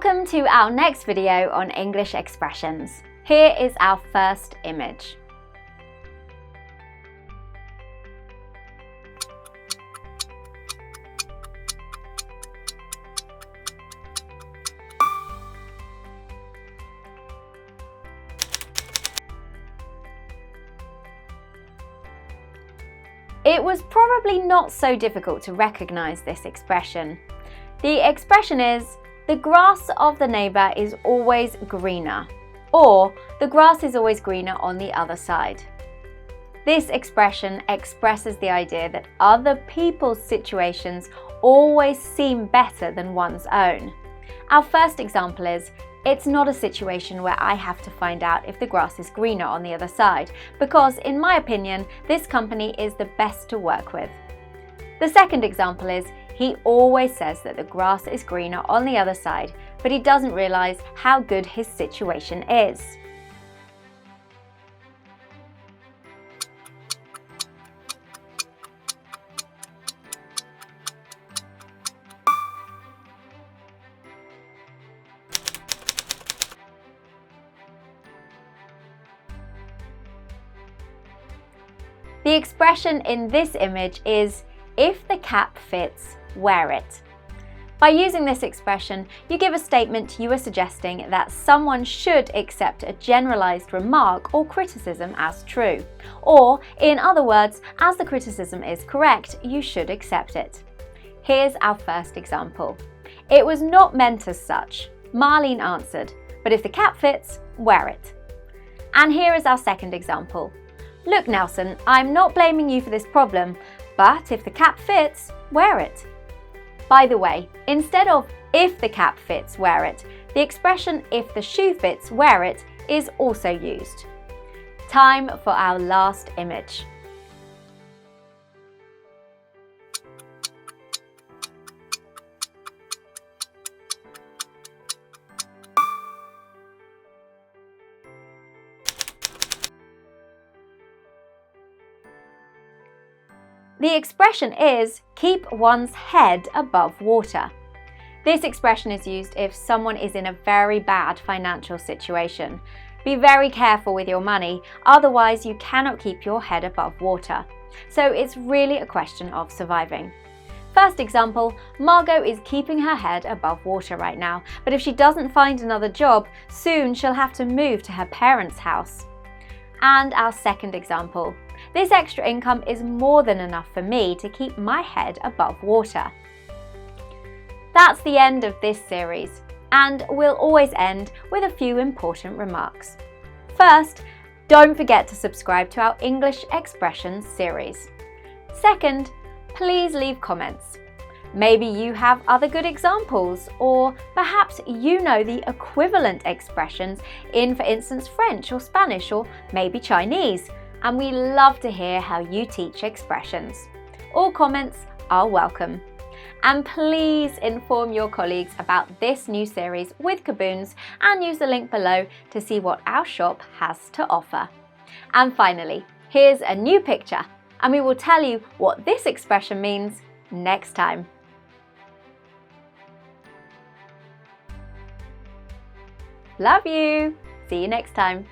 Welcome to our next video on English expressions. Here is our first image. It was probably not so difficult to recognize this expression. The expression is, the grass of the neighbor is always greener, or the grass is always greener on the other side. This expression expresses the idea that other people's situations always seem better than one's own. Our first example is, it's not a situation where I have to find out if the grass is greener on the other side, because in my opinion, this company is the best to work with. The second example is, he always says that the grass is greener on the other side, but he doesn't realize how good his situation is. The expression in this image is, if the cap fits, wear it. By using this expression, you give a statement you are suggesting that someone should accept a generalized remark or criticism as true. Or, in other words, as the criticism is correct, you should accept it. Here's our first example. It was not meant as such. Marlene answered, but if the cap fits, wear it. And here is our second example. Look, Nelson, I'm not blaming you for this problem, but if the cap fits, wear it. By the way, instead of if the cap fits, wear it, the expression if the shoe fits, wear it is also used. Time for our last image. The expression is, keep one's head above water. This expression is used if someone is in a very bad financial situation. Be very careful with your money, otherwise you cannot keep your head above water. So it's really a question of surviving. First example, Margot is keeping her head above water right now, but if she doesn't find another job, soon she'll have to move to her parents' house. And our second example, this extra income is more than enough for me to keep my head above water. That's the end of this series, and we'll always end with a few important remarks. First, don't forget to subscribe to our English Expressions series. Second, please leave comments. Maybe you have other good examples, or perhaps you know the equivalent expressions in, for instance, French or Spanish or maybe Chinese. And we love to hear how you teach expressions. All comments are welcome. And please inform your colleagues about this new series with Kaboons and use the link below to see what our shop has to offer. And finally, here's a new picture, and we will tell you what this expression means next time. Love you! See you next time.